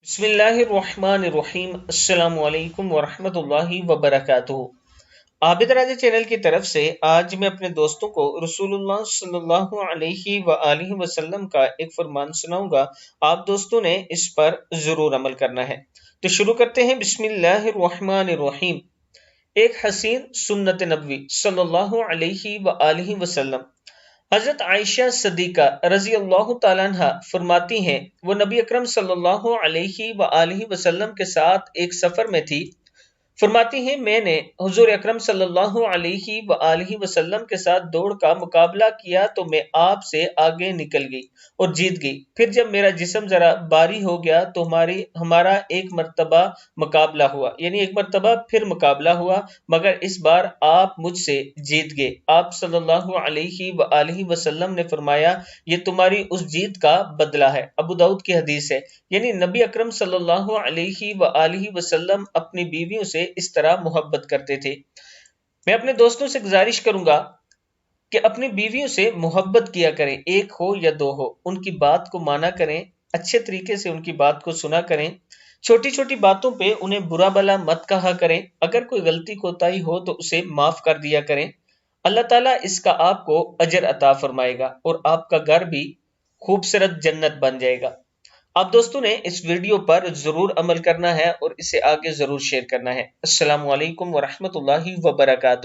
بسم اللہ الرحمن الرحیم۔ السلام علیکم ورحمۃ اللہ وبرکاتہ۔ عابد راجہ چینل کی طرف سے آج میں اپنے دوستوں کو رسول اللہ صلی اللہ علیہ وآلہ وسلم کا ایک فرمان سناؤں گا۔ آپ دوستوں نے اس پر ضرور عمل کرنا ہے۔ تو شروع کرتے ہیں۔ بسم اللہ الرحمن الرحیم۔ ایک حسین سنت نبوی صلی اللہ علیہ وآلہ وسلم۔ حضرت عائشہ صدیقہ رضی اللہ تعالیٰ عنہ فرماتی ہیں، وہ نبی اکرم صلی اللہ علیہ وآلہ وسلم کے ساتھ ایک سفر میں تھی۔ فرماتی ہیں، میں نے حضور اکرم صلی اللہ علیہ وآلہ وسلم کے ساتھ دوڑ کا مقابلہ کیا تو میں آپ سے آگے نکل گئی اور جیت گئی۔ پھر جب میرا جسم ذرا بھاری ہو گیا تو ہمارا ایک مرتبہ مقابلہ ہوا، یعنی ایک مرتبہ پھر مقابلہ ہوا، مگر اس بار آپ مجھ سے جیت گئے۔ آپ صلی اللہ علیہ وآلہ وسلم نے فرمایا، یہ تمہاری اس جیت کا بدلہ ہے۔ ابو داؤد کی حدیث ہے۔ یعنی نبی اکرم صلی اللہ علیہ وآلہ وسلم اپنی بیویوں سے اس طرح محبت کرتے تھے۔ میں اپنے دوستوں سے گزارش کروں گا کہ اپنی بیویوں سے محبت کیا کریں، ایک ہو یا دو ہو، ان کی بات کو مانا کریں، اچھے طریقے سے ان کی بات کو سنا کریں، چھوٹی چھوٹی باتوں پہ انہیں برا بھلا مت کہا کریں، اگر کوئی غلطی کوتاہی ہو تو اسے معاف کر دیا کریں۔ اللہ تعالیٰ اس کا آپ کو اجر عطا فرمائے گا اور آپ کا گھر بھی خوبصورت جنت بن جائے گا۔ آپ دوستوں نے اس ویڈیو پر ضرور عمل کرنا ہے اور اسے آگے ضرور شیئر کرنا ہے۔ السلام علیکم ورحمۃ اللہ وبرکاتہ۔